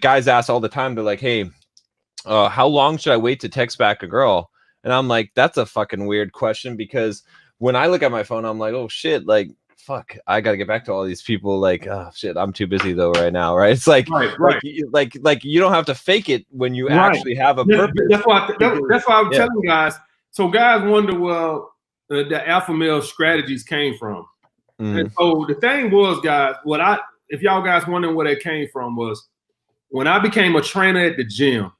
guys ask all the time. They're like, "Hey, how long should I wait to text back a girl?" And I'm like, that's a fucking weird question, because when I look at my phone, I'm like, oh shit, like fuck, I gotta get back to all these people. Like, oh shit, I'm too busy though right now, right? It's like, right. like you don't have to fake it when you actually have a purpose. That's why I'm telling guys. So guys wonder, well, the alpha male strategies came from. And so the thing was, guys, if y'all guys wondering where that came from, was when I became a trainer at the gym,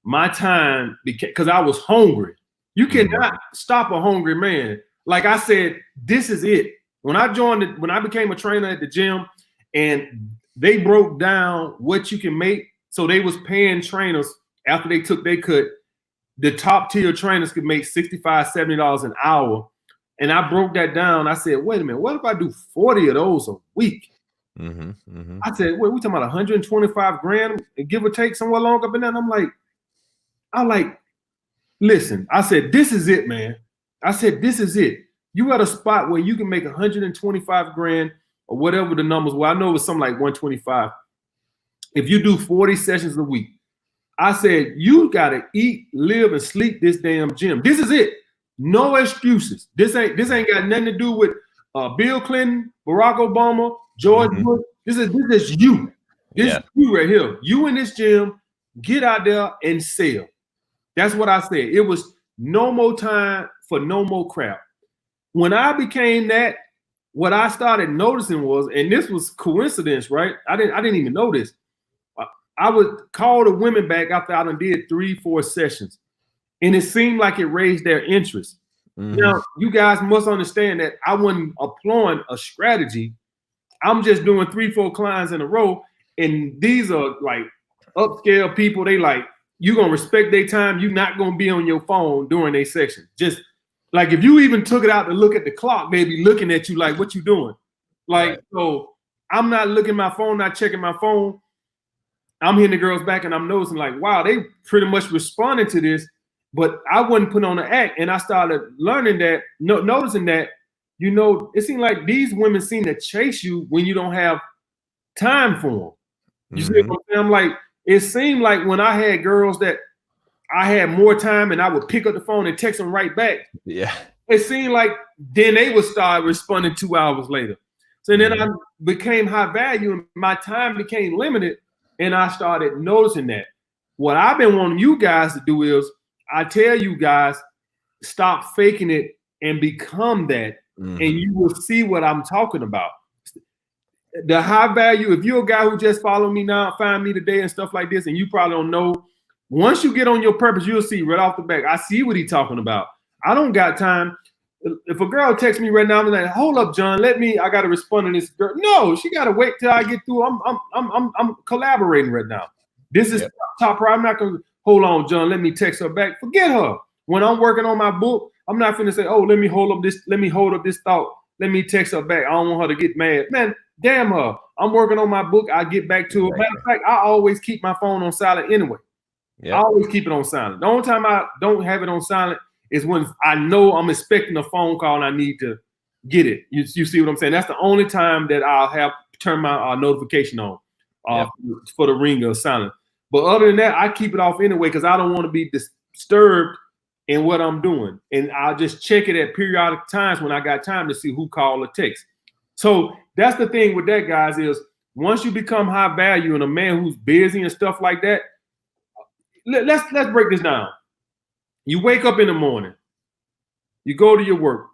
my time became, because I was hungry. You cannot stop a hungry man. Like I said, this is it. When I became a trainer at the gym, and they broke down what you can make, so they was paying trainers after they took their cut. The top tier trainers could make $65, $70 an hour. And I broke that down. I said, wait a minute, what if I do 40 of those a week? I said, wait, we talking about 125 grand, give or take, somewhere along up in that. I'm like, listen, I said, this is it, man. I said, this is it. You at a spot where you can make 125 grand or whatever the numbers were. I know it was something like 125. If you do 40 sessions a week, I said, you got to eat, live, and sleep this damn gym. This is it. No excuses. This ain't got nothing to do with Bill Clinton, Barack Obama, George Bush. This is you. This is you right here. You in this gym, get out there and sell. That's what I said. It was no more time for no more crap. When I became that, what I started noticing was, and this was coincidence, right? I didn't even know this. I would call the women back after I done did 3-4 sessions, and it seemed like it raised their interest. Now, you guys must understand that I wasn't applying a strategy. I'm just doing 3-4 clients in a row, and these are like upscale people. They like, you're going to respect their time. You're not going to be on your phone during their section. Just like if you even took it out to look at the clock, they be looking at you like, what you doing? Like, so I'm not looking at my phone, not checking my phone. I'm hitting the girls back and I'm noticing like, wow, they pretty much responded to this, but I wasn't putting on the act. And I started learning that, noticing that, you know, it seemed like these women seem to chase you when you don't have time for them. You see what I'm saying? I'm like, it seemed like when I had girls that I had more time and I would pick up the phone and text them right back. Yeah. It seemed like then they would start responding 2 hours later. So then I became high value and my time became limited. And I started noticing that. What I've been wanting you guys to do is, I tell you guys, stop faking it and become that. And you will see what I'm talking about. The high value, if you're a guy who just follow me now, find me today and stuff like this, and you probably don't know, once you get on your purpose, you'll see right off the bat, I see what he's talking about. I don't got time. If a girl texts me right now, I'm like, hold up, John, I got to respond to this girl. No, she got to wait till I get through. I'm collaborating right now. This is top priority. I'm not going to, hold on, John, let me text her back. Forget her. When I'm working on my book, I'm not finna say, oh, let me hold up this thought. Let me text her back. I don't want her to get mad. Man, damn her. I'm working on my book. I get back to her. Matter of fact, I always keep my phone on silent anyway. I always keep it on silent. The only time I don't have it on silent is when I know I'm expecting a phone call and I need to get it. You see what I'm saying? That's the only time that I'll have turn my notification on for the ringer or silent. But other than that, I keep it off anyway because I don't want to be disturbed in what I'm doing. And I'll just check it at periodic times when I got time to see who called or text. So that's the thing with that, guys, is once you become high value and a man who's busy and stuff like that, let's break this down. You wake up in the morning, you go to your work,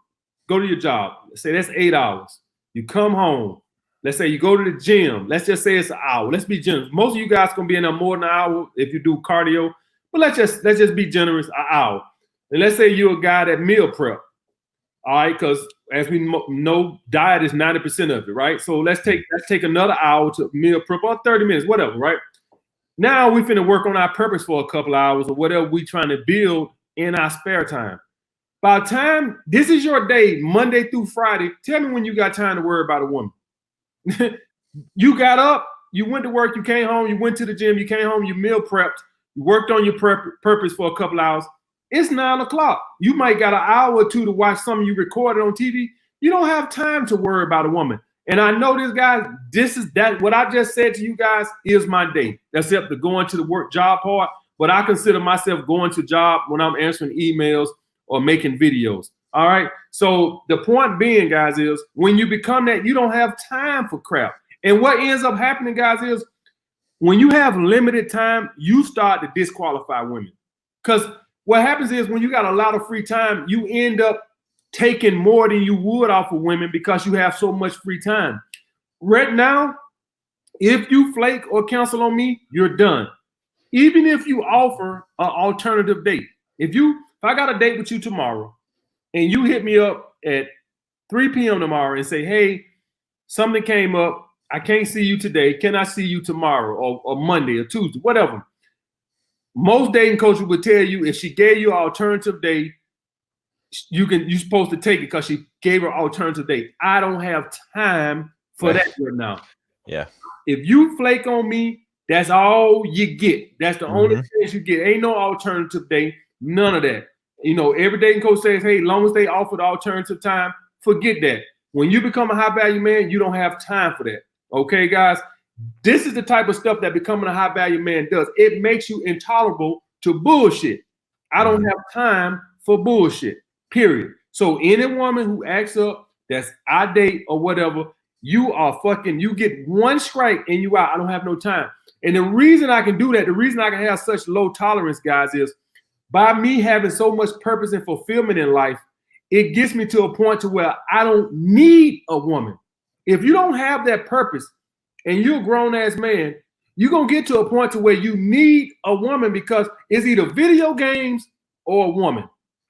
go to your job. Let's say that's 8 hours. You come home. Let's say you go to the gym. Let's just say it's an hour. Let's be generous. Most of you guys gonna be in there more than an hour if you do cardio. But let's just be generous, an hour. And let's say you're a guy that meal prep. All right, because as we know, diet is 90% of it, right? So let's take another hour to meal prep or 30 minutes, whatever, right? Now we finna work on our purpose for a couple hours or whatever we trying to build in our spare time. By the time this is your day, Monday through Friday, tell me when you got time to worry about a woman. You got up, you went to work, you came home, you went to the gym, you came home, you meal prepped, you worked on your purpose for a couple hours. It's 9 o'clock. You might got an hour or two to watch something you recorded on TV. You don't have time to worry about a woman. And I know this, guys, what I just said to you guys is my day, except the going to the work job part. But I consider myself going to job when I'm answering emails or making videos. All right. So the point being, guys, is when you become that, you don't have time for crap. And what ends up happening, guys, is when you have limited time, you start to disqualify women. Because what happens is when you got a lot of free time, you end up taking more than you would off of women because you have so much free time. Right now, if you flake or cancel on me, you're done. Even if you offer an alternative date. If I got a date with you tomorrow and you hit me up at 3 p.m. tomorrow and say, hey, something came up, I can't see you today, can I see you tomorrow or Monday or Tuesday, whatever. Most dating coaches would tell you if she gave you an alternative date, you're supposed to take it because she gave her alternative date. I don't have time for that right now. Yeah. If you flake on me, that's all you get. That's the only chance you get. Ain't no alternative date, none of that. You know, every dating coach says, hey, long as they offer the alternative time, forget that. When you become a high value man, you don't have time for that. Okay, guys, this is the type of stuff that becoming a high value man does. It makes you intolerable to bullshit. I don't have time for bullshit, period. So any woman who acts up, that's I date or whatever, you get one strike and you out. I don't have no time. And the reason I can do that, the reason I can have such low tolerance, guys, is by me having so much purpose and fulfillment in life, it gets me to a point to where I don't need a woman. If you don't have that purpose and you're a grown-ass man, you're going to get to a point to where you need a woman because it's either video games or a woman.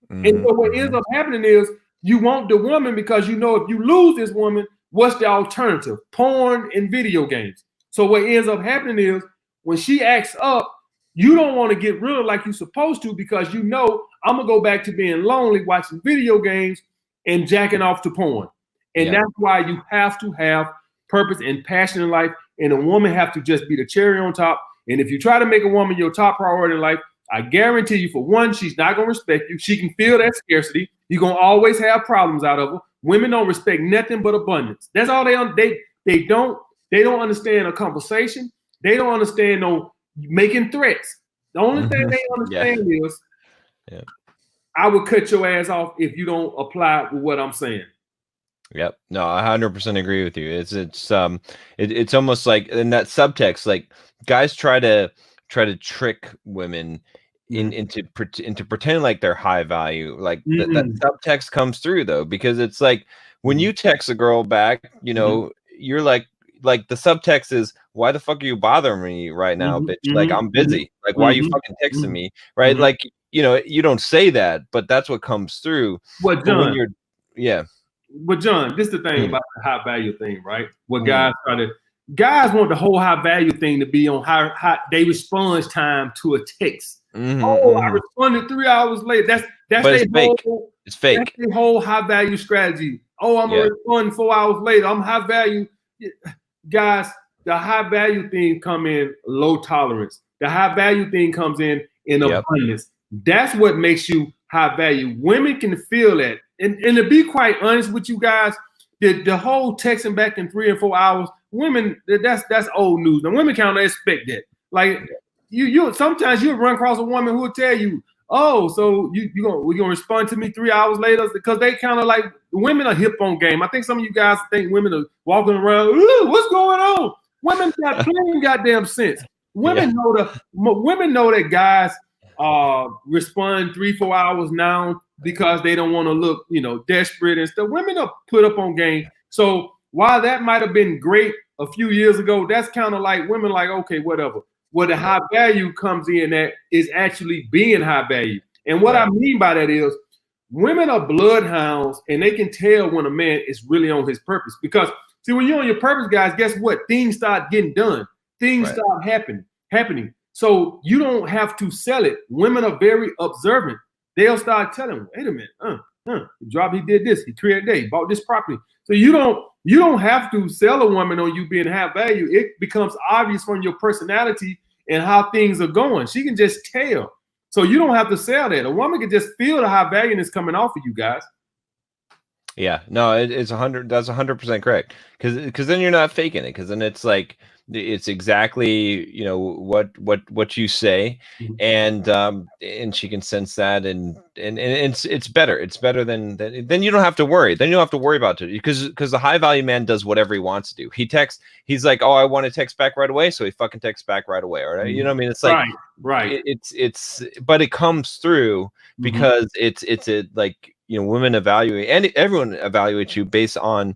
And so what ends up happening is you want the woman because you know if you lose this woman, what's the alternative? Porn and video games. So what ends up happening is when she acts up, you don't want to get rid of like you're supposed to because you know I'm going to go back to being lonely, watching video games and jacking off to porn. And that's why you have to have purpose and passion in life. And a woman have to just be the cherry on top. And if you try to make a woman your top priority in life, I guarantee you, for one, she's not going to respect you. She can feel that scarcity. You're going to always have problems out of her. Women don't respect nothing but abundance. That's all they don't understand a conversation. They don't understand no making threats. The only thing they understand is I would cut your ass off if you don't apply with what I'm saying. Yep. No, I 100% agree with you. It's almost like in that subtext, like guys try to trick women into pretending like they're high value. Like that subtext comes through though, because it's like when you text a girl back, you know, you're like the subtext is, why the fuck are you bothering me right now, bitch? Like I'm busy. Like why are you fucking texting me? Right? Like, you know, you don't say that, but that's what comes through. What, John? But John, this is the thing about the high value thing, right? What guys want the whole high value thing to be on how they response time to a text. I responded 3 hours late. That's fake. It's fake. That's the whole high value strategy. Oh, I'm gonna respond 4 hours later. I'm high value. Guys, the high value thing come in low tolerance. The high value thing comes in abundance. That's what makes you high value. Women can feel that. And to be quite honest with you guys, the whole texting back in 3 and 4 hours, women, that's old news. Now women can't expect that. Like you sometimes you'll run across a woman who will tell you, oh, so we're gonna respond to me 3 hours later, because they kind of like, women are hip on game. I think some of you guys think women are walking around, ooh, what's going on? Women got plenty goddamn sense. Women know that guys respond 3-4 hours now because they don't want to look, desperate and stuff. Women are put up on game. So while that might have been great a few years ago, that's kind of like women like, okay, whatever. Where the high value comes in at is actually being high value. And what I mean by that is women are bloodhounds, and they can tell when a man is really on his purpose. Because see, when you're on your purpose, guys, guess what? Things start getting done. Things start happening. So you don't have to sell it. Women are very observant. They'll start telling, wait a minute, he did this, he created that, he bought this property. So you don't have to sell a woman on you being high value. It becomes obvious from your personality and how things are going. She can just tell. So you don't have to sell that. A woman can just feel the high valueness coming off of you guys. Yeah, no, it's 100. That's 100% correct. Because then you're not faking it. Because then it's like it's exactly what you say, Mhm. and she can sense that, and it's better. It's better than then you don't have to worry. Then you don't have to worry about it because the high value man does whatever he wants to do. He texts. He's like, oh, I want to text back right away, so he fucking texts back right away. Or you know what I mean? It's like Right. it's but it comes through Mhm. because it's a like women evaluate and everyone evaluates you based on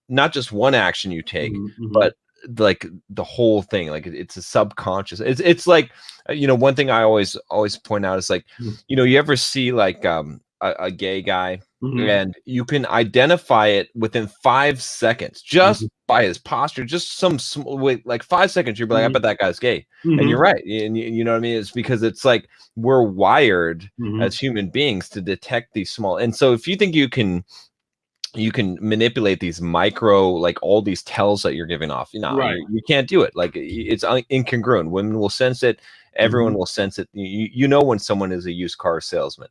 not just one action you take, Mhm. Mhm. but like the whole thing. Like it's a subconscious. It's like one thing I always point out is like Mhm. you ever see like a gay guy Mhm. and you can identify it within 5 seconds just Mhm. by his posture, just some small wait, like 5 seconds you'll be like, I Mhm. bet that guy's gay. And you're Mhm. right. And you know what I mean? It's because it's like we're wired Mhm. as human beings to detect these small. And so if you think you can manipulate these micro, like all these tells that you're giving off, Right. you can't do it. Like it's incongruent. Women will sense it. Everyone Mhm. will sense it. You know when someone is a used car salesman.